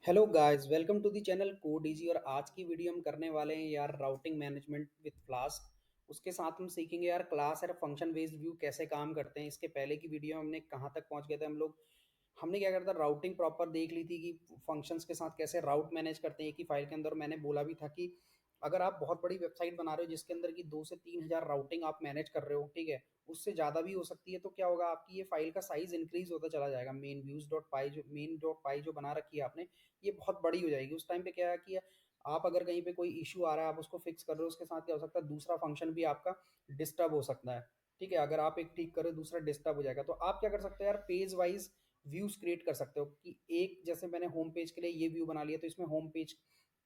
Hello guys, welcome to the channel code easy. और आज की वीडियो हम करने वाले हैं यार राउटिंग मैनेजमेंट विद फ्लास्क। उसके साथ हम सीखेंगे यार क्लास और फंक्शन बेस्ड व्यू कैसे काम करते हैं। इसके पहले की वीडियो में हमने कहाँ तक पहुंच गए थे हम लोग। हमने क्या करता राउटिंग प्रॉपर देख ली थी कि फंक्शंस के साथ कैसे राउट मैनेज करते हैं एक ही फाइल के अंदर। मैंने बोला भी था कि अगर आप बहुत बड़ी वेबसाइट बना रहे हो जिसके अंदर की 2 से 3 हज़ार राउटिंग आप मैनेज कर रहे हो, ठीक है, उससे ज़्यादा भी हो सकती है, तो क्या होगा आपकी ये फाइल का साइज इंक्रीज होता चला जाएगा। मेन डॉट पाई जो बना रखी है आपने, ये बहुत बड़ी हो जाएगी। उस टाइम पे क्या है कि आप अगर कहीं पे कोई इश्यू आ रहा है आप उसको फिक्स कर रहे हो, उसके साथ क्या हो सकता है दूसरा फंक्शन भी आपका डिस्टर्ब हो सकता है। ठीक है, अगर आप एक ठीक करो दूसरा डिस्टर्ब हो जाएगा। तो आप क्या कर सकते हो यार, पेज वाइज व्यूज क्रिएट कर सकते हो कि एक जैसे मैंने होम पेज के लिए ये व्यू बना लिया तो इसमें होम पेज,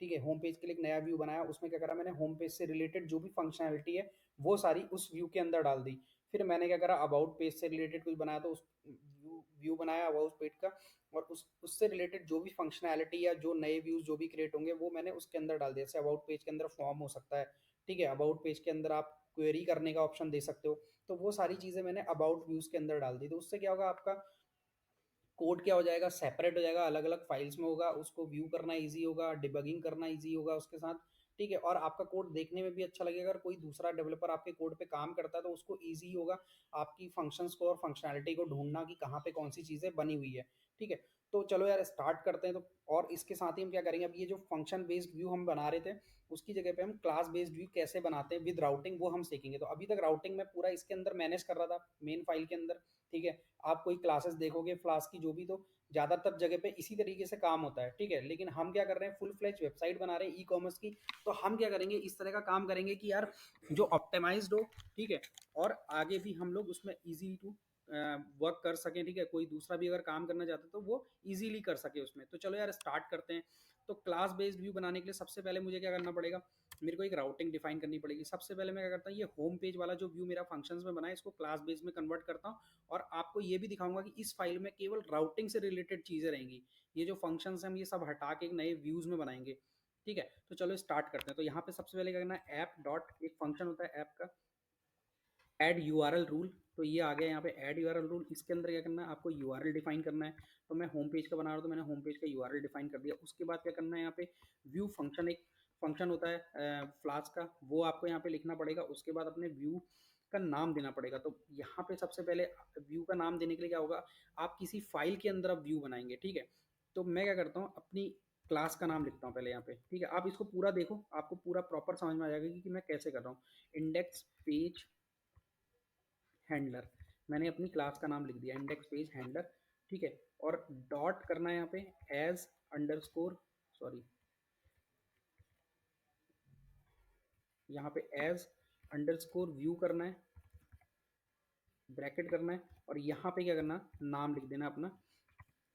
ठीक है, होम पेज के लिए एक नया व्यू बनाया, उसमें क्या करा मैंने होम पेज से रिलेटेड जो भी फंक्शनैलिटी है वो सारी उस व्यू के अंदर डाल दी। फिर मैंने क्या करा, अबाउट पेज से रिलेटेड कुछ बनाया तो उस व्यू बनाया अबाउट पेज का, और उससे रिलेटेड जो भी फंक्शनैलिटी या जो नए व्यूज जो भी क्रिएट होंगे वो मैंने उसके अंदर डाल दिया। जैसे अबाउट पेज के अंदर फॉर्म हो सकता है, ठीक है, अबाउट पेज के अंदर आप क्वेरी करने का ऑप्शन दे सकते हो। तो वो सारी चीजें मैंने अबाउट व्यूज के अंदर डाल दी। तो उससे क्या होगा, आपका कोड क्या हो जाएगा, सेपरेट हो जाएगा, अलग अलग फाइल्स में होगा, उसको व्यू करना इजी होगा, डिबगिंग करना इजी होगा उसके साथ। ठीक है, और आपका कोड देखने में भी अच्छा लगेगा। अगर कोई दूसरा डेवलपर आपके कोड पे काम करता है तो उसको इजी होगा आपकी फंक्शंस को और फंक्शनैलिटी को ढूंढना कि कहाँ पे कौन सी चीज़ें बनी हुई है। ठीक है, तो चलो यार स्टार्ट करते हैं। तो और इसके साथ ही हम क्या करेंगे, अब ये जो फंक्शन बेस्ड व्यू हम बना रहे थे उसकी जगह पे हम क्लास बेस्ड व्यू कैसे बनाते हैं विद राउटिंग वो हम सीखेंगे। तो अभी तक राउटिंग में पूरा इसके अंदर मैनेज कर रहा था मेन फाइल के अंदर। ठीक है, आप कोई क्लासेस देखोगे फ्लास्क की जो भी, तो ज्यादातर जगह पे इसी तरीके से काम होता है। ठीक है, लेकिन हम क्या कर रहे हैं, फुल फ्लेज वेबसाइट बना रहे हैं ई कॉमर्स की। तो हम क्या करेंगे, इस तरह का काम करेंगे कि यार जो ऑप्टिमाइज्ड हो, ठीक है, और आगे भी हम लोग उसमें इजी टू वर्क कर सकें। ठीक है, कोई दूसरा भी अगर काम करना चाहता है तो वो इजीली कर सके उसमें। तो चलो यार स्टार्ट करते हैं। तो क्लास बेस्ड व्यू बनाने के लिए सबसे पहले मुझे क्या करना पड़ेगा, मेरे को एक राउटिंग डिफाइन करनी पड़ेगी। सबसे पहले मैं क्या करता हूँ, ये होम पेज वाला जो व्यू मेरा फंक्शंस में बना है इसको क्लास बेस में कन्वर्ट करता हूँ। और आपको ये भी दिखाऊंगा कि इस फाइल में केवल राउटिंग से रिलेटेड चीजें रहेंगी। ये जो फंक्शंस हैं हम ये सब हटा के एक नए व्यूज में बनाएंगे। ठीक है, तो चलो स्टार्ट करते हैं। तो यहाँ पे सबसे पहले क्या करना है, ऐप डॉट एक फंक्शन होता है ऐप का, ऐड यूआरएल रूल। तो ये आ गया यहाँ पे ऐड यूआरएल रूल। इसके अंदर क्या करना है, आपको यूआरएल डिफाइन करना है। तो मैं होम पेज का बना रहा हूँ तो मैंने होम पेज का यूआरएल डिफाइन कर दिया। उसके बाद क्या करना है, यहाँ पे व्यू फंक्शन एक फंक्शन होता है फ्लास्क का, वो आपको यहाँ पे लिखना पड़ेगा। उसके बाद अपने व्यू का नाम देना पड़ेगा। तो यहाँ पे सबसे पहले व्यू का नाम देने के लिए क्या होगा, आप किसी फाइल के अंदर आप व्यू बनाएंगे। ठीक है, तो मैं क्या करता हूँ, अपनी क्लास का नाम लिखता हूँ पहले यहाँ पे। ठीक है, आप इसको पूरा देखो, आपको पूरा प्रॉपर समझ में आ जाएगा कि मैं कैसे कर रहा हूँ। इंडेक्स पेज हैंडलर, मैंने अपनी क्लास का नाम लिख दिया इंडेक्स पेज हैंडलर। ठीक है, और डॉट करना है यहाँ पे एज अंडरस्कोर, सॉरी, यहाँ पे एज अंडरस्कोर व्यू करना है, ब्रैकेट करना है, और यहाँ पे क्या करना, नाम लिख देना अपना,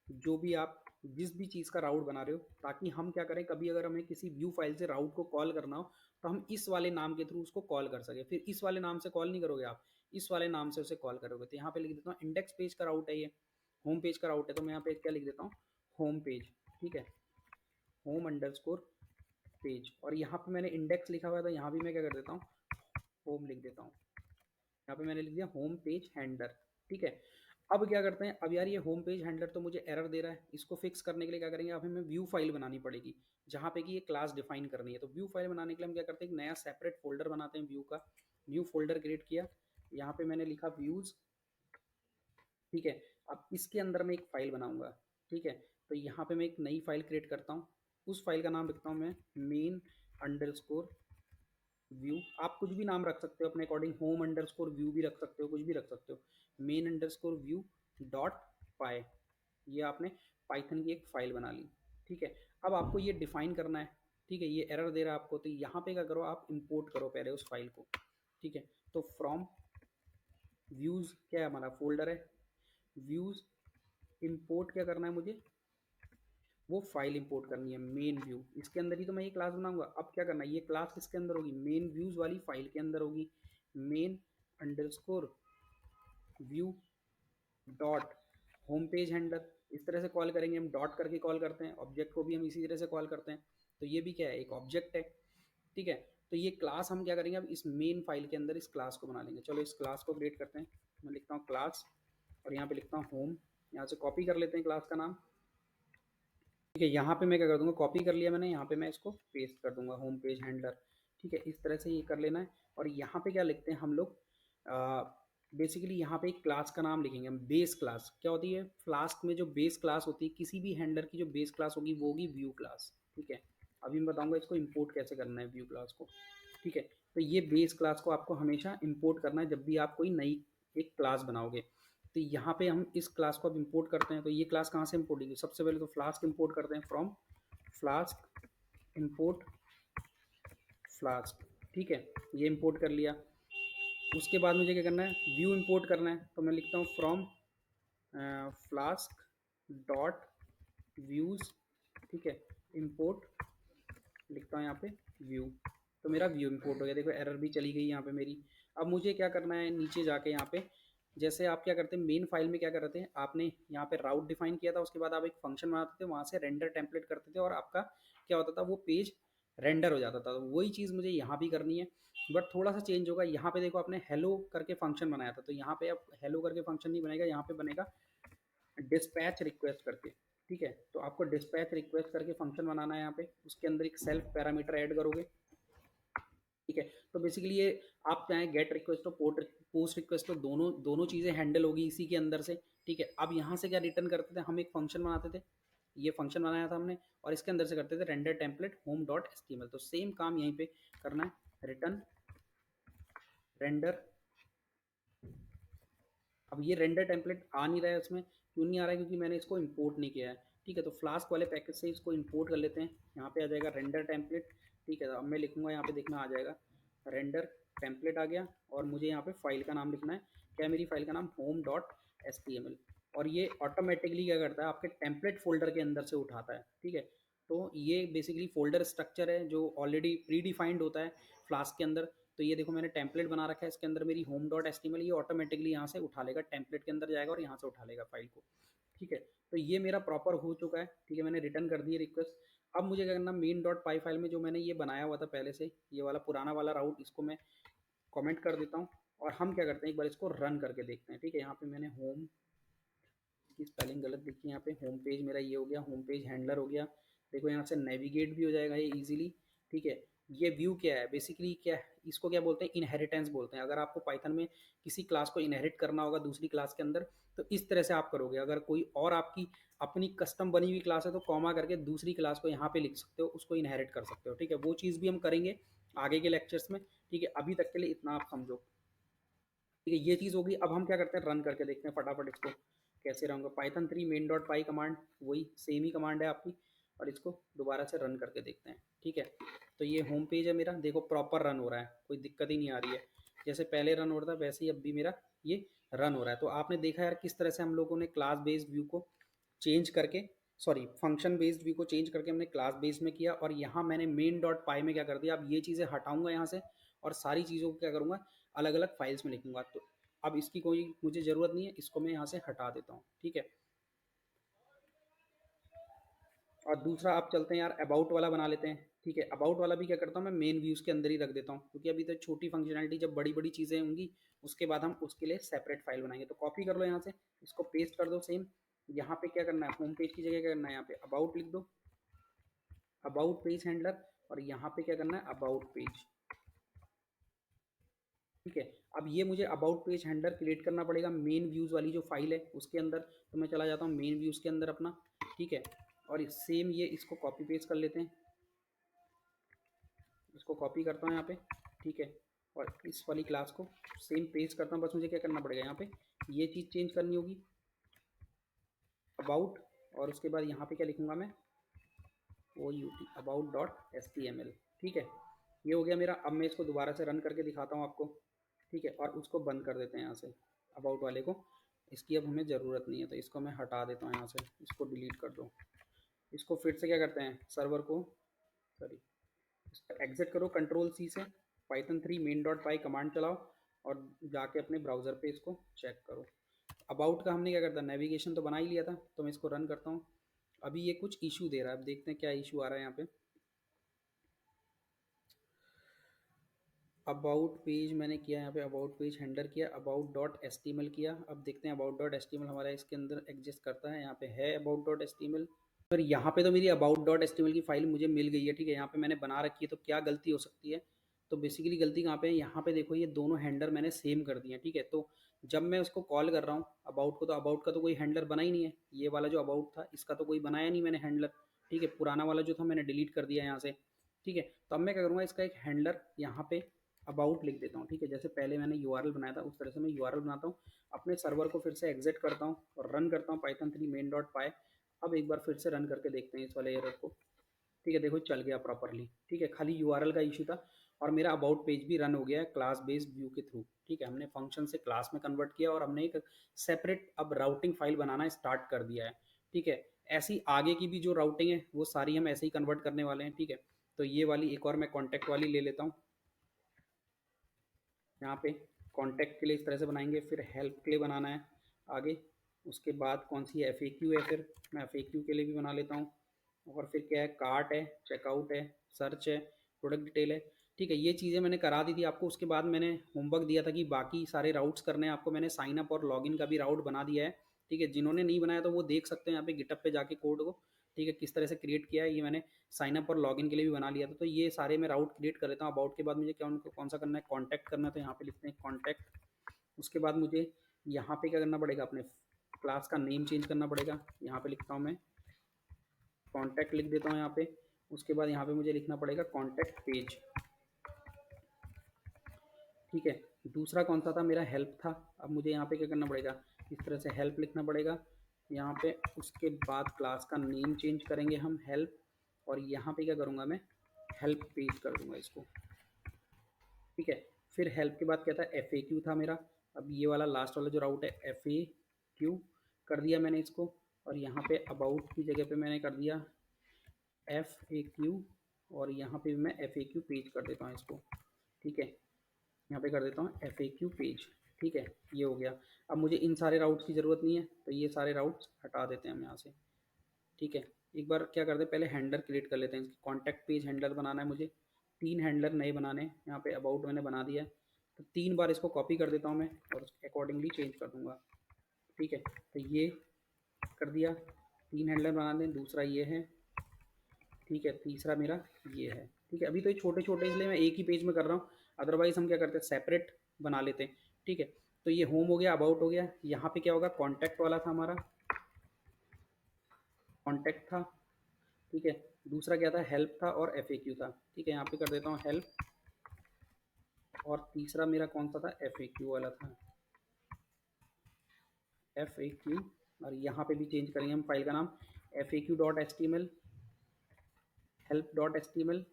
जो भी आप जिस भी चीज़ का राउट बना रहे हो, ताकि हम क्या करें, कभी अगर हमें किसी व्यू फाइल से राउट को कॉल करना हो तो हम इस वाले नाम के थ्रू उसको कॉल कर सके। फिर इस वाले नाम से कॉल नहीं करोगे आप, इस वाले नाम से उसे कॉल करोगे। तो यहाँ पे लिख देता हूँ इंडेक्स पेज का राउट है, ये होम पेज का राउट है, तो मैं यहाँ पे क्या लिख देता हूँ, होम पेज। ठीक है, होम अंडरस्कोर पेज, और यहाँ पे मैंने इंडेक्स लिखा हुआ है तो यहाँ भी मैं क्या कर देता हूँ, होम लिख देता हूँ। यहाँ पे मैंने लिख दिया होम पेज हैंडलर। ठीक है, अब क्या करते हैं, अब यार ये होम पेज हैंडलर तो मुझे एरर दे रहा है, इसको फिक्स करने के लिए क्या करेंगे, अब हमें व्यू फाइल बनानी पड़ेगी जहाँ पे कि ये क्लास डिफाइन करनी है। तो व्यू फाइल बनाने के लिए हम क्या करते हैं, एक नया सेपरेट फोल्डर बनाते हैं व्यू का। न्यू फोल्डर क्रिएट किया, यहाँ पे मैंने लिखा व्यूज। ठीक है, अब इसके अंदर मैं एक फाइल बनाऊंगा। ठीक है, तो यहाँ पे मैं एक नई फाइल क्रिएट करता हूँ, उस फाइल का नाम लिखता हूँ मैं मेन अंडरस्कोर व्यू। आप कुछ भी नाम रख सकते हो अपने अकॉर्डिंग, होम अंडरस्कोर व्यू भी रख सकते हो, कुछ भी रख सकते हो। मेन अंडरस्कोर व्यू डॉट पाई, ये आपने पाइथन की एक फाइल बना ली। ठीक है, अब आपको ये डिफाइन करना है। ठीक है, ये एरर दे रहा है आपको, तो यहाँ पे क्या करो, आप इंपोर्ट करो पहले उस फाइल को। ठीक है, तो फ्रॉम व्यूज क्या है, हमारा फोल्डर है व्यूज, इंपोर्ट क्या करना है मुझे, वो फाइल इंपोर्ट करनी है मेन व्यू। इसके अंदर ही तो मैं ये क्लास बनाऊंगा। अब क्या करना है, ये क्लास किसके अंदर होगी, मेन व्यूज वाली फाइल के अंदर होगी। Main underscore view dot home page handler, इस तरह से कॉल करेंगे हम, डॉट करके कॉल करते हैं। ऑब्जेक्ट को भी हम इसी तरह से कॉल करते हैं। तो ये भी क्या है, एक ऑब्जेक्ट है। ठीक है, तो ये क्लास हम क्या करेंगे, अब इस मेन फाइल के अंदर इस क्लास को बना लेंगे। चलो इस क्लास को क्रिएट करते हैं। मैं लिखता हूँ क्लास, और यहाँ पे लिखता हूँ होम, यहाँ से कॉपी कर लेते हैं क्लास का नाम। ठीक है, यहाँ पे मैं क्या कर दूँगा, कॉपी कर लिया मैंने, यहाँ पे मैं इसको पेस्ट कर दूँगा, होम पेज हैंडलर। ठीक है, इस तरह से ये कर लेना है। और यहाँ पे क्या लिखते हैं हम लोग, बेसिकली यहाँ पे एक क्लास का नाम लिखेंगे हम, बेस क्लास। क्या होती है, फ्लास्क में जो बेस क्लास होती है, किसी भी हैंडलर की जो बेस क्लास होगी वो होगी व्यू क्लास। ठीक है, अभी मैं बताऊँगा इसको इम्पोर्ट कैसे करना है व्यू क्लास को। ठीक है, तो ये बेस क्लास को आपको हमेशा इम्पोर्ट करना है जब भी आप कोई नई एक क्लास बनाओगे। तो यहाँ पे हम इस क्लास को अब इंपोर्ट करते हैं। तो ये क्लास कहाँ से इंपोर्ट होगी, सबसे पहले तो फ्लास्क इंपोर्ट करते हैं, फ्रॉम फ्लास्क इंपोर्ट फ्लास्क। ठीक है, ये इंपोर्ट कर लिया। उसके बाद मुझे क्या करना है, व्यू इंपोर्ट करना है। तो मैं लिखता हूँ फ्रॉम फ्लास्क डॉट व्यूज़। ठीक है, इंपोर्ट लिखता हूँ यहाँ पे व्यू। तो मेरा व्यू इंपोर्ट हो गया। देखो एरर भी चली गई यहाँ पे मेरी। अब मुझे क्या करना है, नीचे जाके यहाँ पे, जैसे आप क्या करते हैं मेन फाइल में क्या कर रहे थे, आपने यहाँ पे राउट डिफाइन किया था, उसके बाद आप एक फंक्शन बनाते थे, वहाँ से रेंडर टेम्पलेट करते थे और आपका क्या होता था, वो पेज रेंडर हो जाता था। तो वही चीज़ मुझे यहाँ भी करनी है, बट थोड़ा सा चेंज होगा। यहाँ पे देखो आपने हेलो करके फंक्शन बनाया था, तो यहाँ पे अब हेलो करके फंक्शन नहीं बनेगा, यहाँ पे बनेगा डिस्पैच रिक्वेस्ट करके। ठीक है, तो आपको डिस्पैच रिक्वेस्ट करके फंक्शन बनाना है। यहाँ पे उसके अंदर एक सेल्फ पैरामीटर ऐड करोगे। ठीक है, तो बेसिकली ये आप चाहे गेट रिक्वेस्ट हो पोस्ट रिक्वेस्ट हो, दोनों दोनों चीज़ें हैंडल होगी इसी के अंदर से। ठीक है, अब यहाँ से क्या रिटर्न करते थे, हम एक फंक्शन बनाते थे, ये फंक्शन बनाया था हमने, और इसके अंदर से करते थे render template home dot H. तो सेम काम यहीं पे करना है, रिटर्न रेंडर। अब ये रेंडर टेम्पलेट आ नहीं रहा है उसमें, क्यों नहीं आ रहा है, क्योंकि मैंने इसको इंपोर्ट नहीं किया है। ठीक है, तो फ्लास्क वाले पैकेज से इसको इंपोर्ट कर लेते हैं। यहाँ पे आ जाएगा रेंडर टेम्पलेट। ठीक है, अब मैं लिखूंगा यहाँ पे, देखना आ जाएगा रेंडर टेम्पलेट आ गया। और मुझे यहाँ पे फाइल का नाम लिखना है, क्या है मेरी फाइल का नाम, home dot S T M L. और ये ऑटोमेटिकली क्या करता है, आपके टेम्पलेट फोल्डर के अंदर से उठाता है। ठीक है, तो ये बेसिकली फोल्डर स्ट्रक्चर है जो ऑलरेडी प्री डिफाइंड होता है फ्लास्क के अंदर। तो ये देखो मैंने टेम्पलेट बना रखा है, इसके अंदर मेरी home dot S T M L, ये ऑटोमेटिकली यहाँ से उठा लेगा, टेम्पलेट के अंदर जाएगा और यहाँ से उठा लेगा फाइल को। ठीक है, तो ये मेरा प्रॉपर हो चुका है। ठीक है, मैंने रिटर्न कर दी रिक्वेस्ट। अब मुझे क्या करना, मेन डॉट पाई फाइल में जो मैंने ये बनाया हुआ था पहले से, ये वाला पुराना वाला राउट, इसको मैं कमेंट कर देता हूँ। और हम क्या करते हैं, एक बार इसको रन करके देखते हैं। ठीक है, यहाँ पे मैंने होम की स्पेलिंग गलत लिखी है, यहाँ पे होम पेज मेरा ये हो गया, होम पेज हैंडलर हो गया। देखो यहाँ से नेविगेट भी हो जाएगा ये इजीली। ठीक है, ये व्यू क्या है, बेसिकली क्या है, इसको क्या बोलते हैं, इनहेरिटेंस बोलते हैं। अगर आपको पाइथन में किसी क्लास को इनहेरिट करना होगा दूसरी क्लास के अंदर, तो इस तरह से आप करोगे। अगर कोई और आपकी अपनी कस्टम बनी हुई क्लास है, तो कॉमा करके दूसरी क्लास को यहाँ पे लिख सकते हो, उसको इनहेरिट कर सकते हो। ठीक है, वो चीज़ भी हम करेंगे आगे के लेक्चर्स में। ठीक है, अभी तक के लिए इतना आप समझो। ठीक है, ये चीज़ होगी। अब हम क्या करते हैं, रन करके देखते हैं फटाफट इसको कैसे रन होगा। पाइथन 3 मेन डॉट पाई कमांड, वही सेम ही कमांड है आपकी, और इसको दोबारा से रन करके देखते हैं। ठीक है, तो ये होम पेज है मेरा, देखो प्रॉपर रन हो रहा है, कोई दिक्कत ही नहीं आ रही है। जैसे पहले रन हो रहा था वैसे ही अब भी मेरा ये रन हो रहा है। तो आपने देखा यार किस तरह से हम लोगों ने क्लास बेस्ड व्यू को चेंज करके, सॉरी फंक्शन बेस्ड व्यू को चेंज करके हमने क्लास बेस्ड में किया। और यहाँ मैंने मेन डॉट पाई में क्या कर दिया, अब ये चीज़ें हटाऊंगा यहाँ से, और सारी चीज़ों को क्या करूँगा, अलग अलग फाइल्स में लिखूंगा। तो अब इसकी कोई मुझे ज़रूरत नहीं है, इसको मैं यहाँ से हटा देता हूँ। ठीक है, और दूसरा आप चलते हैं यार, अबाउट वाला बना लेते हैं। ठीक है, अबाउट वाला भी क्या करता हूँ मैं, मेन व्यूज़ के अंदर ही रख देता हूँ, क्योंकि अभी तो छोटी फंक्शनैलिटी, जब बड़ी बड़ी चीज़ें होंगी उसके बाद हम उसके लिए सेपरेट फाइल बनाएंगे। तो कॉपी कर लो यहाँ से, इसको पेस्ट कर दो सेम। यहाँ पे क्या करना है, होम पेज की जगह क्या करना है, यहाँ पे अबाउट लिख दो, अबाउट पेज हैंडलर। और यहाँ पे क्या करना है, अबाउट पेज। ठीक है, अब ये मुझे अबाउट पेज हैंडलर क्रिएट करना पड़ेगा मेन व्यूज़ वाली जो फाइल है उसके अंदर। तो मैं चला जाता हूँ मेन व्यूज़ के अंदर अपना। ठीक है, और सेम ये इसको कॉपी पेस्ट कर लेते हैं, इसको कॉपी करता हूँ यहाँ पे। ठीक है, और इस वाली क्लास को सेम पेस्ट करता हूँ। बस मुझे क्या करना पड़ेगा, यहाँ पे ये चीज़ चेंज करनी होगी, अबाउट। और उसके बाद यहाँ पे क्या लिखूँगा मैं, O U T, about dot S T M L. ठीक है, ये हो गया मेरा। अब मैं इसको दोबारा से रन करके दिखाता हूँ आपको। ठीक है, और उसको बंद कर देते हैं यहाँ से, अबाउट वाले को। इसकी अब हमें ज़रूरत नहीं है, तो इसको मैं हटा देता हूँ यहाँ से, इसको डिलीट कर दो। इसको फिर से क्या करते हैं, सर्वर को, सॉरी, एग्जिट करो कंट्रोल सी से, पाइथन 3 मेन डॉट पाई कमांड चलाओ, और जाके अपने ब्राउज़र पे इसको चेक करो। अबाउट का हमने क्या करता, नेविगेशन तो बना ही लिया था। तो मैं इसको रन करता हूँ। अभी ये कुछ इशू दे रहा है, अब देखते हैं क्या इशू आ रहा है यहाँ पे। अबाउट पेज मैंने किया, यहाँ पे अबाउट पेज हैंडलर किया, about dot S T M L किया। अब देखते हैं about dot S T M L हमारा इसके अंदर एग्जिस्ट करता है, यहाँ पे है about dot S T M L. पर यहाँ पे तो मेरी अबाउट डॉट एचटीएमएल की फाइल मुझे मिल गई है, ठीक है, यहाँ पे मैंने बना रखी है, तो क्या गलती हो सकती है? तो बेसिकली गलती कहाँ पे है, यहाँ पे देखो ये दोनों हैंडलर मैंने सेम कर दिए हैं, ठीक है। तो जब मैं उसको कॉल कर रहा हूँ अबाउट को, तो अबाउट का तो कोई हैंडलर बना ही नहीं है, ये वाला जो अबाउट था इसका तो कोई बनाया नहीं मैंने हैंडलर, ठीक है। पुराना वाला जो था मैंने डिलीट कर दिया यहाँ से, ठीक है। तो अब मैं क्या करूँगा, इसका एक हैंडलर यहाँ पे अबाउट लिख देता हूँ, ठीक है। जैसे पहले मैंने यूआरएल बनाया था उस तरह से मैं यूआरएल बनाता हूँ, अपने सर्वर को फिर से एग्जिट करता हूँ और रन करता हूँ पाइथन 3 मेन डॉट पाई। अब एक बार फिर से रन करके देखते हैं इस वाले एरर को, ठीक है। देखो चल गया प्रॉपरली, ठीक है, खाली यूआरएल का इशू था। और मेरा अबाउट पेज भी रन हो गया है क्लास बेस्ड व्यू के थ्रू, ठीक है। हमने फंक्शन से क्लास में कन्वर्ट किया और हमने एक सेपरेट अब राउटिंग फाइल बनाना स्टार्ट कर दिया है, ठीक है। ऐसी आगे की भी जो राउटिंग है वो सारी हम ऐसे ही कन्वर्ट करने वाले हैं, ठीक है। तो ये वाली एक और मैं कॉन्टैक्ट वाली ले लेता हूँ, यहाँ पे कॉन्टैक्ट के लिए इस तरह से बनाएंगे, फिर हेल्प के लिए बनाना है आगे, उसके बाद कौन सी एफ ए क्यू है, फिर मैं एफ ए क्यू के लिए भी बना लेता हूँ। और फिर क्या है, कार्ट है, चेकआउट है, सर्च है, प्रोडक्ट डिटेल है, ठीक है। ये चीज़ें मैंने करा दी थी आपको। उसके बाद मैंने होमवर्क दिया था कि बाकी सारे राउट्स करने हैं आपको, मैंने साइन अप और लॉगिन का भी राउट बना दिया है, ठीक है। जिन्होंने नहीं बनाया तो वो देख सकते हैं यहाँ पे गिटअप पे जाके कोड को, ठीक है, किस तरह से क्रिएट किया है। ये मैंने साइन अप और लॉगिन के लिए भी बना लिया था। तो ये सारे मैं राउट क्रिएट कर लेता हूँ। अबाउट के बाद मुझे क्या उनको कौन सा करना है, कॉन्टैक्ट करना है, तो यहाँ पे लिखते हैं कॉन्टैक्ट। उसके बाद मुझे यहाँ पे क्या करना पड़ेगा, अपने क्लास का नेम चेंज करना पड़ेगा। यहाँ पे लिखता हूँ मैं कॉन्टैक्ट, लिख देता हूँ यहाँ पे। उसके बाद यहाँ पे मुझे लिखना पड़ेगा कॉन्टैक्ट पेज, ठीक है। दूसरा कौन सा था, मेरा हेल्प था। अब मुझे यहाँ पे क्या करना पड़ेगा, इस तरह से हेल्प लिखना पड़ेगा यहाँ पे। उसके बाद क्लास का नेम चेंज करेंगे हम हेल्प, और यहाँ पे क्या करूँगा मैं, हेल्प पेज कर दूँगा इसको, ठीक है। फिर हेल्प के बाद क्या था, एफ ए क्यू था मेरा। अब ये वाला लास्ट वाला जो राउट है एफ ए क्यू कर दिया मैंने इसको। और यहाँ पे अबाउट की जगह पे मैंने कर दिया एफ ए क्यू, और यहाँ पे मैं एफ ए क्यू पेज कर देता हूँ इसको, ठीक है। यहाँ पे कर देता हूँ एफ ए क्यू पेज, ठीक है। ये हो गया। अब मुझे इन सारे राउट्स की ज़रूरत नहीं है, तो ये सारे राउट्स हटा देते हैं हम यहाँ से, ठीक है। एक बार क्या करते हैं, पहले हैंडलर क्रिएट कर लेते हैं। इसकी कॉन्टैक्ट पेज हैंडलर बनाना है मुझे, 3 हैंडलर नए बनाने हैं। यहाँ पे अबाउट मैंने बना दिया है, तो 3 बार इसको कॉपी कर देता हूँ मैं और अकॉर्डिंगली चेंज कर दूँगा, ठीक है। तो ये कर दिया, 3 हैंडलर बना दें। दूसरा ये है, ठीक है। तीसरा मेरा ये है, ठीक है। अभी तो ये छोटे छोटे इसलिए मैं एक ही पेज में कर रहा हूँ, अदरवाइज़ हम क्या करते हैं सेपरेट बना लेते हैं, ठीक है। तो ये होम हो गया, अबाउट हो गया। यहाँ पे क्या होगा, कॉन्टैक्ट वाला था हमारा, कॉन्टैक्ट था, ठीक है। दूसरा क्या था, हेल्प था, और एफ ए क्यू था, ठीक है। यहाँ पे कर देता हूँ हेल्प, और तीसरा मेरा कौन सा था, एफ ए क्यू वाला था, एफ ए क्यू। और यहाँ पे भी चेंज करेंगे हम फाइल का नाम, F A Q dot H T M L, help dot H T M L,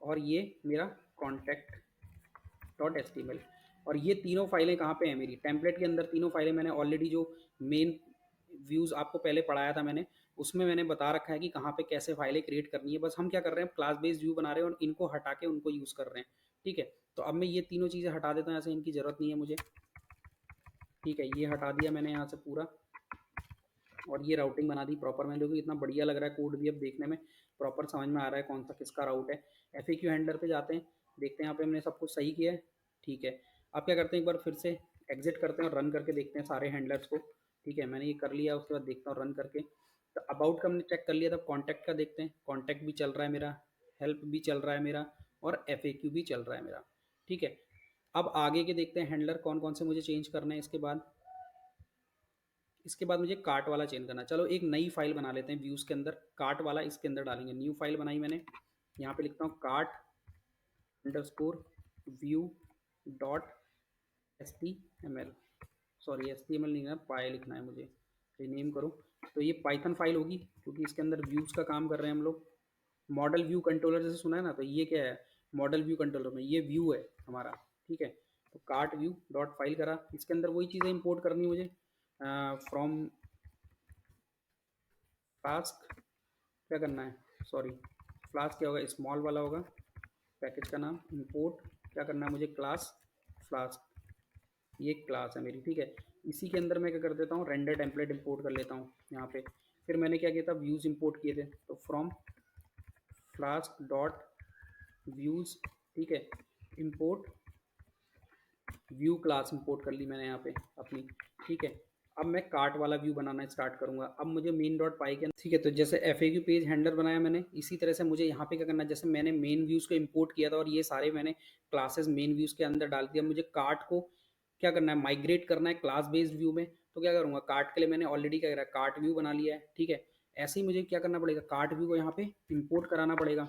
और ये मेरा contact dot H T M L. और ये तीनों फाइलें कहाँ पे हैं मेरी, टेम्पलेट के अंदर तीनों फाइलें मैंने ऑलरेडी जो मेन व्यूज़ आपको पहले पढ़ाया था मैंने, उसमें मैंने बता रखा है कि कहाँ पे कैसे फाइलें क्रिएट करनी है। बस हम क्या कर रहे हैं, क्लास बेस्ड व्यू बना रहे हैं और इनको हटा के उनको यूज़ कर रहे हैं, ठीक है। तो अब मैं ये तीनों चीज़ें हटा देता हूँ, ऐसे इनकी ज़रूरत नहीं है मुझे, ठीक है। ये हटा दिया मैंने यहाँ से पूरा, और ये राउटिंग बना दी प्रॉपर। मैंने देखो इतना बढ़िया लग रहा है कोड भी, अब देखने में प्रॉपर समझ में आ रहा है कौन सा किसका राउट है। एफ ए क्यू हैंडलर पे जाते हैं, देखते हैं यहाँ पे हमने सब कुछ सही किया है, ठीक है। अब क्या करते हैं, एक बार फिर से एग्जिट करते हैं और रन करके देखते हैं सारे हैंडलर्स को, ठीक है। मैंने ये कर लिया, उसके बाद देखता हूँ रन करके। तो अबाउट का हमने चेक कर लिया, तब कॉन्टैक्ट का देखते हैं। कॉन्टैक्ट भी चल रहा है मेरा, हेल्प भी चल रहा है मेरा, और एफ ए क्यू भी चल रहा है मेरा, ठीक है। अब आगे के देखते हैं हैंडलर कौन कौन से मुझे चेंज करने हैं। इसके बाद मुझे कार्ट वाला चेंज करना है। चलो एक नई फाइल बना लेते हैं व्यूज़ के अंदर, कार्ट वाला इसके अंदर डालेंगे। न्यू फाइल बनाई मैंने, यहाँ पे लिखता हूँ cart underscore view dot S T M L, sorry S T M L नहीं लिखना, पाई लिखना है मुझे, रीनेम करो। तो ये पाइथन फाइल होगी, क्योंकि इसके अंदर व्यूज़ का काम कर रहे हैं हम लोग। मॉडल व्यू कंट्रोलर जैसे सुना है ना, तो ये क्या है, मॉडल व्यू कंट्रोलर में ये व्यू है हमारा, ठीक है। तो कार्ट व्यू डॉट फाइल करा, इसके अंदर वही चीज़ें इंपोर्ट करनी है मुझे, फ्रॉम फ्लास्क, क्या करना है, सॉरी फ्लास्क क्या होगा, स्मॉल वाला होगा पैकेज का नाम। इंपोर्ट क्या करना है मुझे, क्लास फ्लास्क, ये क्लास है मेरी, ठीक है। इसी के अंदर मैं क्या कर देता हूँ, रेंडर टेम्पलेट इंपोर्ट कर लेता हूँ यहाँ पे। फिर मैंने क्या किया था, व्यूज़ इंपोर्ट किए थे, तो फ्रॉम फ्लास्क डॉट व्यूज़, ठीक है, इंपोर्ट व्यू क्लास इंपोर्ट कर ली मैंने यहाँ पे अपनी, ठीक है। अब मैं कार्ट वाला व्यू बनाना स्टार्ट करूँगा। अब मुझे मेन डॉट पाई के, ठीक है, तो जैसे FAQ पेज हैंडलर बनाया मैंने, इसी तरह से मुझे यहाँ पे क्या करना है, जैसे मैंने मेन व्यूज़ को इंपोर्ट किया था और ये सारे मैंने क्लासेस मेन व्यूज़ के अंदर डाल दिया। मुझे कार्ट को क्या करना है, माइग्रेट करना है क्लास बेस्ड व्यू में। तो क्या करूँगा, कार्ट के लिए मैंने ऑलरेडी क्या करा है, कार्ट व्यू बना लिया है, ठीक है। ऐसे ही मुझे क्या करना पड़ेगा, कार्ट व्यू को यहाँ पे इंपोर्ट कराना पड़ेगा,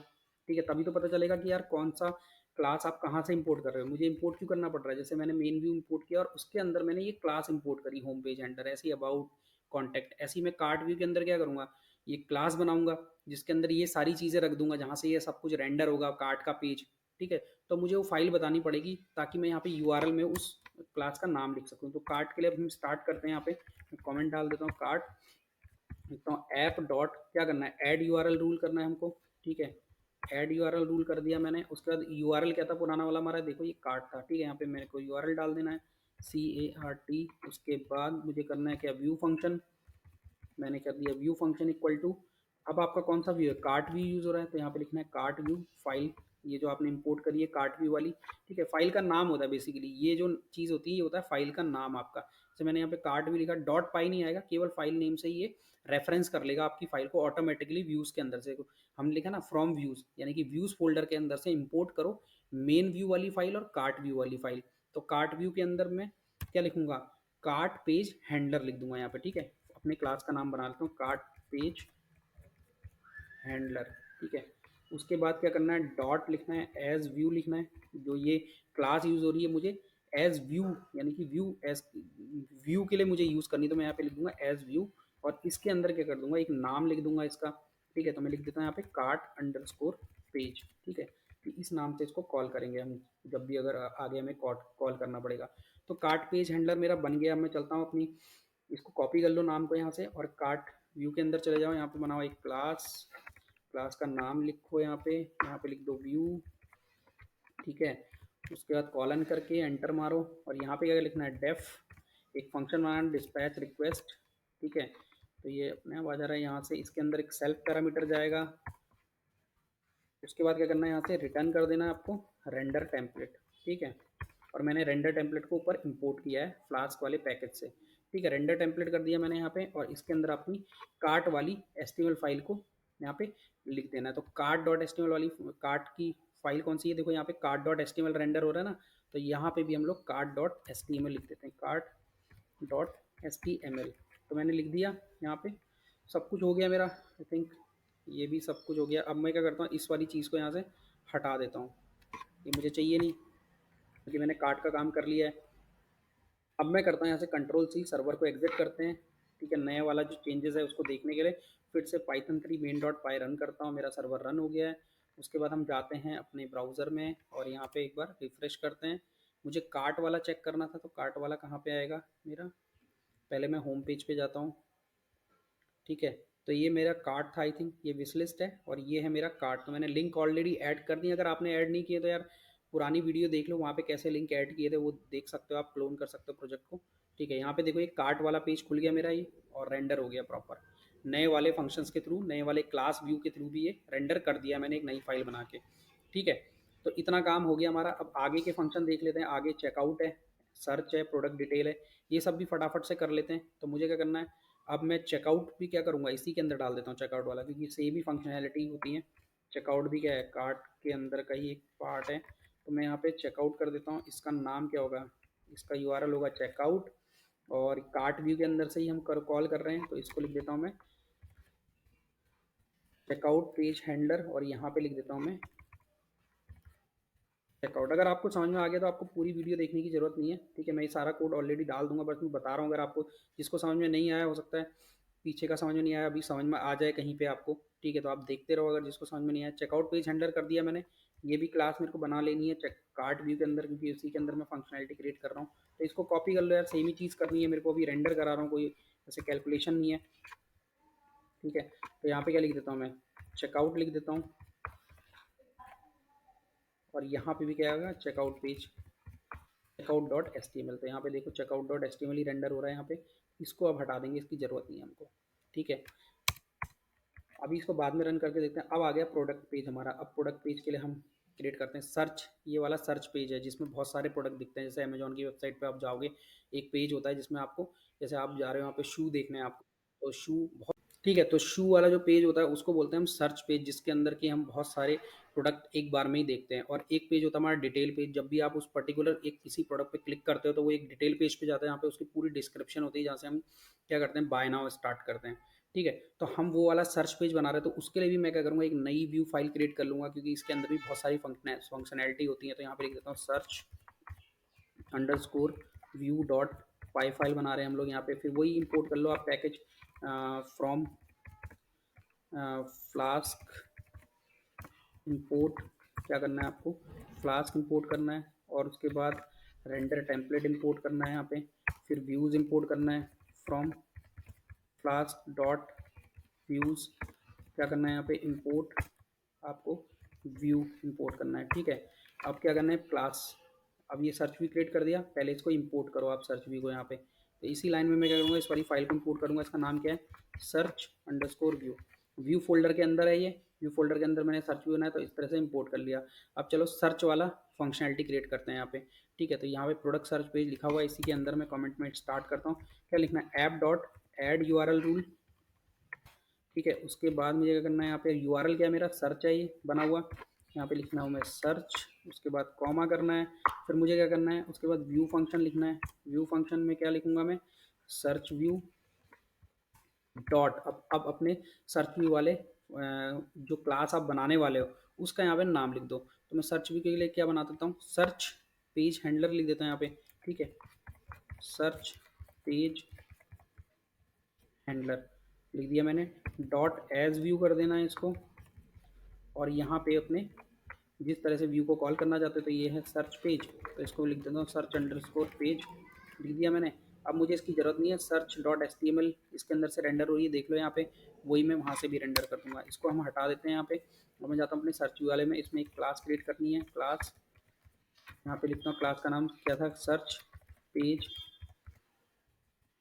ठीक है। तभी तो पता चलेगा कि यार कौन सा क्लास आप कहाँ से इंपोर्ट कर रहे हो। मुझे इंपोर्ट क्यों करना पड़ रहा है, जैसे मैंने मेन व्यू इंपोर्ट किया और उसके अंदर मैंने ये क्लास इंपोर्ट करी, होम पेज एंटर, ऐसे ही अबाउट, कॉन्टैक्ट। ऐसे ही मैं कार्ट व्यू के अंदर क्या करूँगा, ये क्लास बनाऊंगा जिसके अंदर ये सारी चीज़ें रख दूंगा, जहाँ से ये सब कुछ रेंडर होगा कार्ट का पेज, ठीक है। तो मुझे वो फाइल बतानी पड़ेगी ताकि मैं यहाँ पे URL में उस क्लास का नाम लिख सकूँ। तो कार्ट के लिए अब हम स्टार्ट करते हैं, यहाँ पे कमेंट डाल देता हूँ, कार्ट लिखता हूँ ऐप डॉट, क्या करना है, ऐड URL रूल करना है हमको, ठीक है। ऐड URL रूल कर दिया मैंने। उसके बाद URL क्या था पुराना वाला हमारा, देखो ये कार्ट था, ठीक है। यहाँ पे मेरे को URL डाल देना है, CART। उसके बाद मुझे करना है क्या, व्यू फंक्शन, मैंने कर दिया व्यू फंक्शन इक्वल टू, अब आपका कौन सा व्यू है, कार्ट व्यू यूज़ हो रहा है, तो यहाँ पे लिखना है कार्ट व्यू फाइल, ये जो आपने इंपोर्ट करी है कार्ट व्यू वाली, ठीक है। फाइल का नाम होता है बेसिकली, ये जो चीज़ होती है ये होता है फाइल का नाम आपका। जैसे मैंने यहाँ पे कार्ट व्यू लिखा, डॉट पाई नहीं आएगा, केवल फाइल नेम से ही ये रेफरेंस कर लेगा आपकी फाइल को ऑटोमेटिकली व्यूज़ के अंदर से। हम लिखा ना फ्रॉम व्यूज़, यानी कि व्यूज़ फोल्डर के अंदर से इंपोर्ट करो मेन व्यू वाली फाइल और कार्ट व्यू वाली फाइल। तो कार्ट व्यू के अंदर मैं क्या लिखूंगा, कार्ट पेज हैंडलर लिख दूंगा यहाँ पे, ठीक है। अपने क्लास का नाम बना लेता हूँ, कार्ट पेज हैंडलर, ठीक है। उसके बाद क्या करना है, डॉट लिखना है, एज व्यू लिखना है, जो ये क्लास यूज़ हो रही है मुझे एज व्यू, यानी कि व्यू एज व्यू के लिए मुझे यूज़ करनी, तो मैं यहाँ पे लिख दूंगा एज व्यू। और इसके अंदर क्या कर दूंगा, एक नाम लिख दूंगा इसका, ठीक है। तो मैं लिख देता हूँ यहाँ पे कार्ट अंडरस्कोर पेज, ठीक है। तो इस नाम से इसको कॉल करेंगे हम, जब भी अगर आगे हमें कॉल करना पड़ेगा। तो कार्ट पेज हैंडलर मेरा बन गया। मैं चलता हूँ अपनी, इसको कॉपी कर लो नाम को यहाँ से, और कार्ट व्यू के अंदर चले जाओ, यहाँ पे बनाओ एक क्लास, क्लास का नाम लिखो यहाँ पे लिख दो व्यू, ठीक है। उसके बाद कॉलन करके एंटर मारो, और यहाँ पे क्या लिखना है, डेफ, एक फंक्शन बनाना डिस्पैच रिक्वेस्ट, ठीक है। तो ये अपने आप आ जा रहा है यहाँ से, इसके अंदर एक सेल्फ पैरामीटर जाएगा। उसके बाद क्या करना है, यहाँ से रिटर्न कर देना है आपको रेंडर टेम्पलेट, ठीक है। और मैंने रेंडर टेम्पलेट को ऊपर इंपोर्ट किया है फ्लास्क वाले पैकेज से, ठीक है। रेंडर टेम्पलेट कर दिया मैंने यहाँ पे, और इसके अंदर अपनी कार्ट वाली HTML फाइल को यहाँ पे लिख देना है। तो कार्ट डॉट HTML वाली कार्ट की फाइल कौन सी है, देखो यहाँ पे कार्ट डॉट HTML रेंडर हो रहा है ना, तो यहाँ पे भी हम लोग कार्ट डॉट HTML लिख देते हैं, कार्ट डॉट HTML। तो मैंने लिख दिया यहाँ पे, सब कुछ हो गया मेरा, आई थिंक ये भी सब कुछ हो गया। अब मैं क्या करता हूँ, इस वाली चीज़ को यहाँ से हटा देता हूँ, ये मुझे चाहिए नहीं, क्योंकि मैंने कार्ट का काम कर लिया है। अब मैं करता हूँ यहाँ से Ctrl+C, सर्वर को एग्जिट करते हैं, ठीक है। नया वाला जो चेंजेस है उसको देखने के लिए फिर से python3 main डॉट पाई रन करता हूँ, मेरा सर्वर रन हो गया है। उसके बाद हम जाते हैं अपने ब्राउज़र में और यहाँ पे एक बार रिफ्रेश करते हैं। मुझे कार्ट वाला चेक करना था, तो कार्ट वाला कहाँ पे आएगा मेरा, पहले मैं होम पेज पे जाता हूँ, ठीक है। तो ये मेरा कार्ट था, आई थिंक ये विश लिस्ट है, और ये है मेरा कार्ट। तो मैंने लिंक ऑलरेडी ऐड कर दी, अगर आपने ऐड नहीं किए तो यार पुरानी वीडियो देख लो, वहाँ पे कैसे लिंक ऐड किए थे वो देख सकते हो, आप क्लोन कर सकते हो प्रोजेक्ट को, ठीक है। यहाँ पे देखो ये कार्ट वाला पेज खुल गया मेरा, ये और रेंडर हो गया प्रॉपर, नए वाले फंक्शंस के थ्रू, नए वाले क्लास व्यू के थ्रू भी ये रेंडर कर दिया मैंने एक नई फाइल बना के, ठीक है। तो इतना काम हो गया हमारा। अब आगे के फंक्शन देख लेते हैं। आगे चेकआउट है, सर्च है, प्रोडक्ट डिटेल है, ये सब भी फटाफट से कर लेते हैं। तो मुझे क्या करना है, अब मैं चेकआउट भी क्या करूँगा, इसी के अंदर डाल देता हूँ चेकआउट वाला, क्योंकि सेम ही फंक्शनैलिटी होती है। चेकआउट भी क्या है, कार्ट के अंदर का ही एक पार्ट है। तो मैं यहाँ पे चेकआउट कर देता हूँ, इसका नाम क्या होगा, इसका URL होगा चेकआउट, और कार्ट व्यू के अंदर से ही हम कॉल कर रहे हैं, तो इसको लिख देता हूँ मैं चेकआउट पेज हैंडलर, और यहाँ पे लिख देता हूँ मैं चेकआउट। अगर आपको समझ में आ गया तो आपको पूरी वीडियो देखने की जरूरत नहीं है, ठीक है। मैं ये सारा कोड ऑलरेडी डाल दूंगा, बस मैं बता रहा हूँ, अगर आपको जिसको समझ में नहीं आया, हो सकता है पीछे का समझ में नहीं आया, अभी समझ में आ जाए कहीं पे आपको, ठीक है। तो आप देखते रहो, अगर जिसको समझ में नहीं आया। चेकआउट पेज हैंडलर कर दिया मैंने, ये भी क्लास मेरे को बना लेनी है चेक कार्ट व्यू के अंदर, क्योंकि उसी के अंदर मैं फंक्शनैलिटी क्रिएट कर रहा हूँ। तो इसको कॉपी कर लो यार, सेम ही चीज़ करनी है मेरे को, अभी रेंडर करा रहा हूँ, कोई ऐसे कैलकुलेशन नहीं है, ठीक है। तो यहाँ पे क्या लिख देता हूँ मैं, चेकआउट लिख देता हूँ, और यहाँ पे भी क्या होगा, checkout page checkout dot HTML। तो यहाँ पे देखो चेकआउट डॉट HTML ही रेंडर हो रहा है यहाँ पे, इसको अब हटा देंगे, इसकी ज़रूरत नहीं है हमको, ठीक है। अभी इसको बाद में रन करके देखते हैं। अब आ गया प्रोडक्ट पेज हमारा। अब प्रोडक्ट पेज के लिए हम क्रिएट करते हैं। सर्च, ये वाला सर्च पेज है जिसमें बहुत सारे प्रोडक्ट दिखते हैं। जैसे अमेजोन की वेबसाइट पे आप जाओगे, एक पेज होता है जिसमें आपको, जैसे आप जा रहे हो यहाँ पे शू देखने हैं आपको, तो शू बहुत, ठीक है, तो शू वाला जो पेज होता है उसको बोलते हैं हम सर्च पेज, जिसके अंदर कि हम बहुत सारे प्रोडक्ट एक बार में ही देखते हैं। और एक पेज होता है हमारा डिटेल पेज, जब भी आप उस पर्टिकुलर एक किसी प्रोडक्ट पे क्लिक करते हो तो वो एक डिटेल पेज पे जाता है, यहाँ पे उसकी पूरी डिस्क्रिप्शन होती है, जहाँ से हम क्या करते हैं, बाय नाउ स्टार्ट करते हैं। ठीक है, तो हम वो वाला सर्च पेज बना रहे हैं, तो उसके लिए भी मैं क्या करूँगा, एक नई व्यू फाइल क्रिएट कर लूँगा, क्योंकि इसके अंदर भी बहुत सारी फंक्शनैलिटी होती है। तो यहाँ पे लिख देता हूँ सर्च अंडरस्कोर व्यू डॉट पाई फाइल बना रहे हैं हम लोग यहाँ पे। फिर वही इंपोर्ट कर लो आप पैकेज फ्रॉम फ्लास्क इंपोर्ट। क्या करना है आपको, फ्लास्क इंपोर्ट करना है, और उसके बाद रेंडर टेम्पलेट इंपोर्ट करना है यहाँ पे। फिर व्यूज़ इंपोर्ट करना है फ्रॉम फ्लास्क डॉट व्यूज़। क्या करना है यहाँ पे, इंपोर्ट, आपको व्यू इंपोर्ट करना है। ठीक है, अब क्या करना है, क्लास, अब ये सर्च व्यू क्रिएट कर दिया, पहले इसको इंपोर्ट करो आप सर्च व्यू को यहाँ पे। तो इसी लाइन में मैं क्या करूँगा, इस वाली फाइल को इंपोर्ट करूँगा, इसका नाम क्या है, search underscore view. View folder के अंदर है ये, व्यू फोल्डर के अंदर मैंने सर्च व्यू बनाया, तो इस तरह से इंपोर्ट कर लिया। अब चलो सर्च वाला फंक्शनैलिटी क्रिएट करते हैं यहाँ पे। ठीक है, तो यहाँ पे प्रोडक्ट सर्च पेज लिखा हुआ है, इसी के अंदर मैं कमेंट में स्टार्ट करता हूँ। क्या लिखना है, app dot add URL rule. ठीक है, उसके बाद मुझे क्या करना है, यहाँ पे यूआरएल क्या है, मेरा सर्च है ये बना हुआ, यहाँ पे लिखना है मैं सर्च, उसके बाद कॉमा करना है। फिर मुझे क्या करना है, उसके बाद व्यू फंक्शन लिखना है। व्यू फंक्शन में क्या लिखूंगा मैं, सर्च व्यू डॉट, अब अपने सर्च व्यू वाले जो क्लास आप बनाने वाले हो उसका यहाँ पे नाम लिख दो। तो मैं सर्च व्यू के लिए क्या बना देता हूँ, सर्च पेज हैंडलर लिख देता हूँ यहाँ पे। ठीक है, सर्च पेज हैंडलर लिख दिया मैंने, डॉट एज व्यू कर देना है इसको। और यहाँ पे अपने जिस तरह से व्यू को कॉल करना चाहते हो, तो ये है सर्च पेज, तो इसको लिख देता हूँ सर्च अंडरस्कोर पेज, लिख दिया मैंने। अब मुझे इसकी ज़रूरत नहीं है, search dot H T M L इसके अंदर से रेंडर हो रही है, देख लो यहाँ पे, वही मैं वहाँ से भी रेंडर कर दूँगा। इसको हम हटा देते हैं यहाँ पे, और मैं जाता हूँ अपने सर्च व्यू वाले में, इसमें एक क्लास क्रिएट करनी है। क्लास, यहाँ पे लिखता हूँ, क्लास का नाम क्या था, सर्च पेज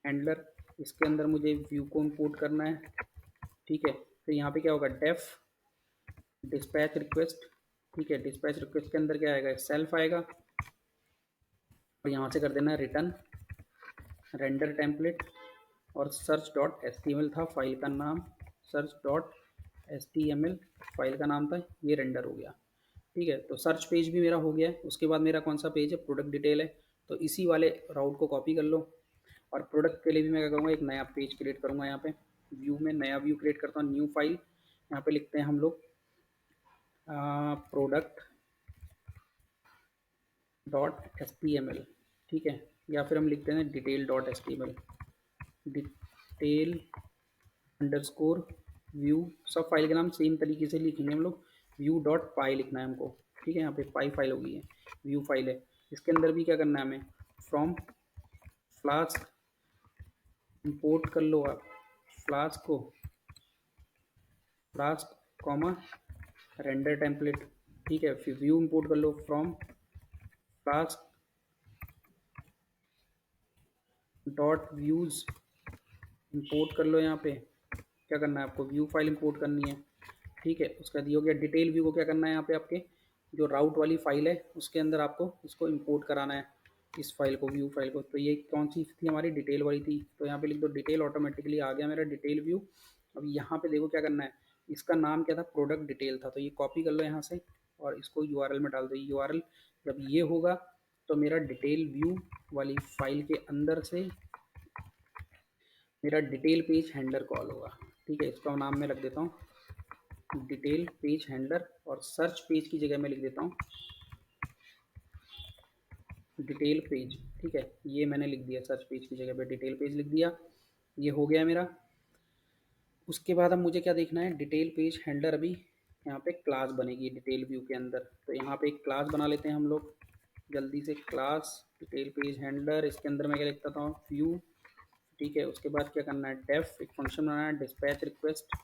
हैंडलर। इसके अंदर मुझे व्यू को इम्पोर्ट करना है। ठीक है, फिर यहाँ पे क्या होगा, डेफ डिस्पैच रिक्वेस्ट। ठीक है, डिस्पैच रिक्वेस्ट के अंदर क्या आएगा, सेल्फ आएगा, और यहाँ से कर देना है रिटर्न रेंडर टेम्पलेट, और search dot H T M L था फाइल का नाम, search dot H T M L file का नाम था, ये रेंडर हो गया। ठीक है, तो सर्च पेज भी मेरा हो गया है। उसके बाद मेरा कौन सा पेज है, प्रोडक्ट डिटेल है, तो इसी वाले राउट को कॉपी कर लो। और प्रोडक्ट के लिए भी मैं क्या करूँगा, एक नया पेज क्रिएट करूँगा। यहाँ पे व्यू में नया व्यू क्रिएट करता हूँ, न्यू फाइल, यहाँ पे लिखते हैं हम लोग product dot H T M L. ठीक है, या फिर हम लिखते हैं detail dot H T M L, detail underscore view. सब फाइल के नाम सेम तरीके से लिखेंगे हम लोग, व्यू डॉट पाई लिखना है हमको। ठीक है, यहाँ पे पाई फाइल हो गई है, व्यू फाइल है। इसके अंदर भी क्या करना है हमें, फ्रॉम फ्लास्क इंपोर्ट कर लो आप, फ्लास्क को, फ्लास्क कॉमा रेंडर टेम्पलेट। ठीक है, फिर व्यू इंपोर्ट कर लो from Flask dot views import कर लो। यहाँ पे क्या करना है आपको, व्यू फाइल इंपोर्ट करनी है। ठीक है, उसका दिया हो गया। डिटेल व्यू को क्या करना है, यहाँ पे आपके जो राउट वाली फाइल है उसके अंदर आपको इसको इंपोर्ट कराना है, इस फाइल को, व्यू फाइल को। तो ये कौन सी थी, हमारी डिटेल वाली थी, तो यहाँ पे लिख दो डिटेल, ऑटोमेटिकली आ गया मेरा डिटेल व्यू। अब यहाँ पे देखो क्या करना है, इसका नाम क्या था, प्रोडक्ट डिटेल था, तो ये कॉपी कर लो यहाँ से और इसको यूआरएल में डाल दो। यूआरएल जब ये होगा तो मेरा डिटेल व्यू वाली फाइल के अंदर से मेरा डिटेल पेज हैंडलर कॉल होगा। ठीक है, इसका नाम मैं रख देता हूँ डिटेल पेज हैंडलर, और सर्च पेज की जगह मैं लिख देता हूँ डिटेल पेज। ठीक है, ये मैंने लिख दिया, सर्च पेज की जगह पे डिटेल पेज लिख दिया, ये हो गया मेरा। उसके बाद अब मुझे क्या देखना है, डिटेल पेज हैंडलर अभी यहाँ पे क्लास बनेगी डिटेल व्यू के अंदर, तो यहाँ पे एक क्लास बना लेते हैं हम लोग जल्दी से। क्लास डिटेल पेज हैंडलर, इसके अंदर मैं क्या लिखता था, व्यू। ठीक है, उसके बाद क्या करना है, डेफ एक फंक्शन बनाना है, डिस्पैच रिक्वेस्ट,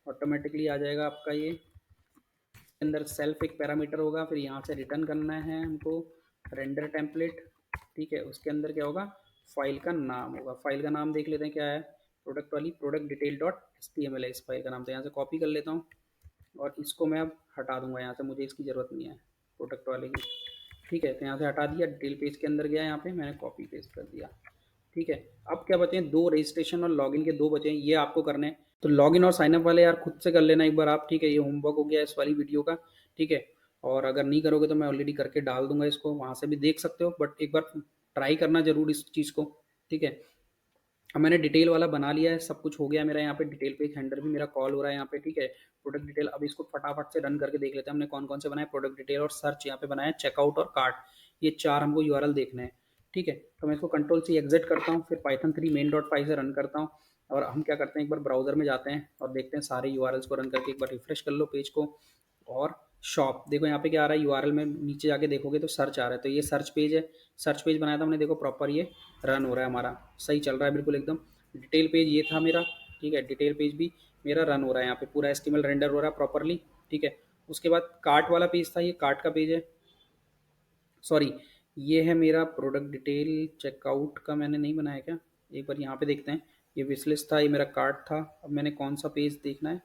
ऑटोमेटिकली आ जाएगा आपका ये। इसके अंदर सेल्फ एक पैरामीटर होगा, फिर यहाँ से रिटर्न करना है हमको रेंडर टेम्पलेट। ठीक है, उसके अंदर क्या होगा, फाइल का नाम होगा। फाइल का नाम देख लेते हैं क्या है, प्रोडक्ट वाली, product detail dot H T M L है इस फाइल का नाम। तो यहाँ से कॉपी कर लेता हूँ और इसको मैं अब हटा दूंगा यहाँ से, मुझे इसकी ज़रूरत नहीं है। प्रोडक्ट वाले की, ठीक है। तो यहाँ से हटा दिया, डिटेल पेज के अंदर गया, यहाँ पे मैंने कॉपी पेस्ट कर दिया, ठीक है। अब क्या बचे हैं, दो रजिस्ट्रेशन और लॉगिन के दो बचे हैं, ये आपको करने हैं। तो लॉगिन और साइनअप वाले यार खुद से कर लेना एक बार आप, ठीक है। ये होमवर्क हो गया इस वाली वीडियो का, ठीक है। और अगर नहीं करोगे तो मैं ऑलरेडी करके डाल दूंगा इसको, वहाँ से भी देख सकते हो, बट एक बार ट्राई करना जरूर इस चीज़ को, ठीक है। अब मैंने डिटेल वाला बना लिया है, सब कुछ हो गया मेरा यहाँ पे, डिटेल पेज हैंडल भी मेरा कॉल हो रहा है यहाँ पे, ठीक है। प्रोडक्ट डिटेल, अब इसको फटाफट से रन करके देख लेते हैं हमने कौन कौन से बनाए। प्रोडक्ट डिटेल और सर्च यहाँ पे बनाया, चेकआउट और कार्ट, ये चार हमको यूआरएल देखने हैं, ठीक है। तो मैं इसको कंट्रोल सी एग्जिट करता हूँ, फिर पाइथन 3 मेन डॉट पाई से रन करता हूँ। और हम क्या करते हैं, एक बार ब्राउजर में जाते हैं और देखते हैं सारे यूआरएल्स को रन करके, एक बार रिफ्रेश कर लो पेज को। और शॉप देखो यहाँ पे क्या आ रहा है, यूआरएल में नीचे जाके देखोगे तो सर्च आ रहा है, तो ये सर्च पेज है। सर्च पेज बनाया था हमने, देखो प्रॉपर ये रन हो रहा है हमारा, सही चल रहा है बिल्कुल एकदम। डिटेल पेज ये था मेरा, ठीक है। डिटेल पेज भी मेरा रन हो रहा है, यहाँ पे पूरा एचटीएमएल रेंडर हो रहा है प्रॉपरली, ठीक है। उसके बाद कार्ट वाला पेज था, ये कार्ट का पेज है, सॉरी ये है मेरा प्रोडक्ट डिटेल। चेकआउट का मैंने नहीं बनाया क्या, एक बार यहाँ पे देखते हैं। ये विश लिस्ट था, ये मेरा कार्ट था। अब मैंने कौन सा पेज देखना है,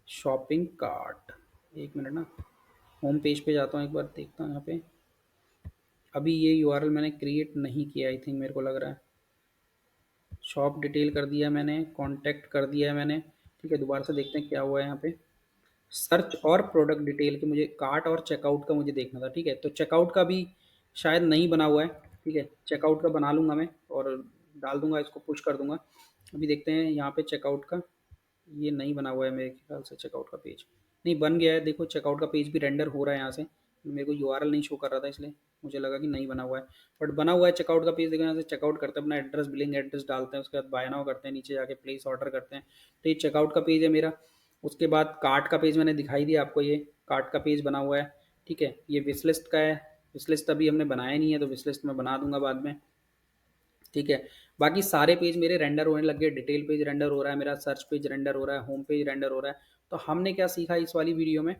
शॉपिंग कार्ट, एक मिनट ना, होम पेज पे जाता हूँ, एक बार देखता हूँ यहाँ पे। अभी ये यूआरएल मैंने क्रिएट नहीं किया, आई थिंक, मेरे को लग रहा है। शॉप डिटेल कर दिया मैंने, कॉन्टैक्ट कर दिया है मैंने, ठीक है। दोबारा से देखते हैं क्या हुआ है यहाँ पे। सर्च और प्रोडक्ट डिटेल के मुझे, कार्ट और चेकआउट का मुझे देखना था, ठीक है। तो चेकआउट का भी शायद नहीं बना हुआ है, ठीक है। चेकआउट का बना लूँगा मैं और डाल दूंगा, इसको पुश कर दूंगा। अभी देखते हैं यहाँ पे चेकआउट का, ये नहीं बना हुआ है मेरे ख्याल से। चेकआउट का पेज नहीं बन गया है, देखो चेकआउट का पेज भी रेंडर हो रहा है यहाँ से। मेरे को यूआरएल नहीं शो कर रहा था, इसलिए मुझे लगा कि नहीं बना हुआ है, बट बना हुआ है चेकआउट का पेज। देखो यहाँ से चेकआउट करते हैं, अपना एड्रेस, बिलिंग एड्रेस डालते हैं, उसके बाद बाय नाउ करते हैं, नीचे जाके प्लेस ऑर्डर करते हैं। तो ये चेकआउट का पेज है मेरा। उसके बाद कार्ट का पेज मैंने दिखाई दिया आपको, ये कार्ट का पेज बना हुआ है, ठीक है। ये विश लिस्ट का है, विश लिस्ट अभी हमने बनाया नहीं है, तो विश लिस्ट में बना दूंगा बाद में, ठीक है। बाकी सारे पेज मेरे रेंडर होने लग गए, डिटेल पेज रेंडर हो रहा है मेरा, सर्च पेज रेंडर हो रहा है, होम पेज रेंडर हो रहा है। तो हमने क्या सीखा इस वाली वीडियो में,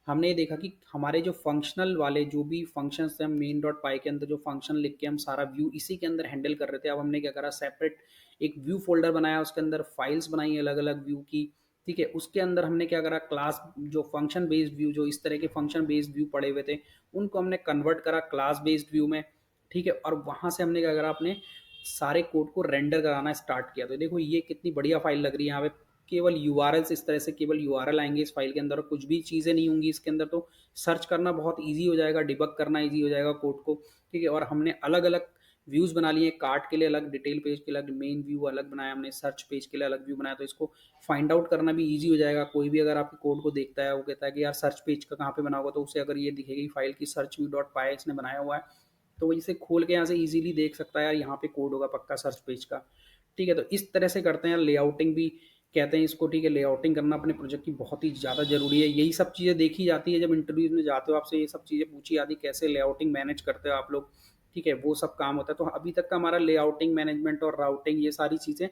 हमने ये देखा कि हमारे जो फंक्शनल वाले जो भी फंक्शंस थे, हम मेन डॉट पाई के अंदर जो फंक्शन लिख के हम सारा व्यू इसी के अंदर हैंडल कर रहे थे। अब हमने क्या करा, सेपरेट एक व्यू फोल्डर बनाया, उसके अंदर फाइल्स बनाई अलग अलग व्यू की, ठीक है। उसके अंदर हमने क्या करा, क्लास जो फंक्शन बेस्ड व्यू, जो इस तरह के फंक्शन बेस्ड व्यू पड़े हुए थे, उनको हमने कन्वर्ट करा क्लास बेस्ड व्यू में, ठीक है। और वहाँ से हमने क्या करा, अपने सारे कोड को रेंडर कराना स्टार्ट किया। तो देखो ये कितनी बढ़िया फाइल लग रही है, यहाँ पे केवल यूआरएल्स, इस तरह से केवल यूआरएल आएंगे इस फाइल के अंदर, और कुछ भी चीज़ें नहीं होंगी इसके अंदर। तो सर्च करना बहुत इजी हो जाएगा, डिबग करना इजी हो जाएगा कोड को, ठीक है। और हमने अलग अलग व्यूज़ बना लिए, कार्ट के लिए अलग, डिटेल पेज के लिए अलग, मेन व्यू अलग बनाया हमने, सर्च पेज के लिए अलग व्यू बनाया। तो इसको फाइंड आउट करना भी ईजी हो जाएगा। कोई भी अगर आपके कोड को देखता है, वो कहता है कि यार सर्च पेज का कहाँ पे बना होगा, तो उसे अगर ये दिखेगी फाइल की सर्च व्यू डॉट पाई इसने बनाया हुआ है, तो वो इसे खोल के यहाँ से इजीली देख सकता है, यार यहाँ पे कोड होगा पक्का सर्च पेज का, ठीक है। तो इस तरह से करते हैं, लेआउटिंग भी कहते हैं इसको, ठीक है। लेआउटिंग करना अपने प्रोजेक्ट की बहुत ही ज़्यादा ज़रूरी है। यही सब चीज़ें देखी जाती है जब इंटरव्यूज में जाते हो, आपसे ये सब चीज़ें पूछी जाती, कैसे लेआउटिंग मैनेज करते हो आप लोग, ठीक है। वो सब काम होता है। तो अभी तक का हमारा लेआउटिंग मैनेजमेंट और राउटिंग, ये सारी चीज़ें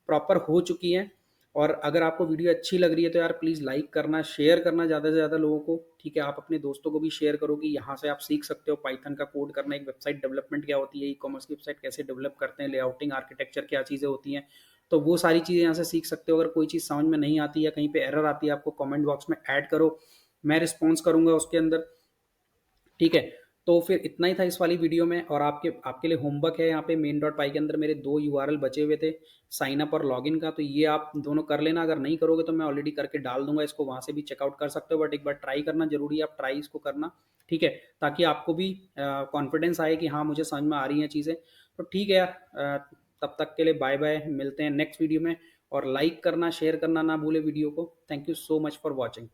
प्रॉपर हो चुकी हैं। और अगर आपको वीडियो अच्छी लग रही है तो यार प्लीज़ लाइक करना, शेयर करना ज़्यादा से ज़्यादा लोगों को, ठीक है। आप अपने दोस्तों को भी शेयर करो कि यहाँ से आप सीख सकते हो पाइथन का कोड करना, एक वेबसाइट डेवलपमेंट क्या होती है, ई कॉमर्स की वेबसाइट कैसे डेवलप करते हैं, लेआउटिंग आर्किटेक्चर क्या चीज़ें होती हैं। तो वो सारी चीज़ें यहाँ से सीख सकते हो। अगर कोई चीज़ समझ में नहीं आती या कहीं पे एरर आती है, आपको कमेंट बॉक्स में ऐड करो, मैं रिस्पॉन्स करूँगा उसके अंदर, ठीक है। तो फिर इतना ही था इस वाली वीडियो में। और आपके आपके लिए होमवर्क है, यहाँ पे मेन डॉट पाई के अंदर मेरे दो यूआरएल बचे हुए थे, साइन अप और लॉगिन का, तो ये आप दोनों कर लेना। अगर नहीं करोगे तो मैं ऑलरेडी करके डाल दूंगा इसको, वहाँ से भी चेकआउट कर सकते हो, बट एक बार ट्राई करना जरूरी है, आप ट्राई इसको करना, ठीक है। ताकि आपको भी कॉन्फिडेंस आए कि हाँ मुझे समझ में आ रही हैं चीज़ें। तो ठीक है यार, तब तक के लिए बाय बाय, मिलते हैं नेक्स्ट वीडियो में। और लाइक करना, शेयर करना ना भूले वीडियो को। Thank you so much for watching.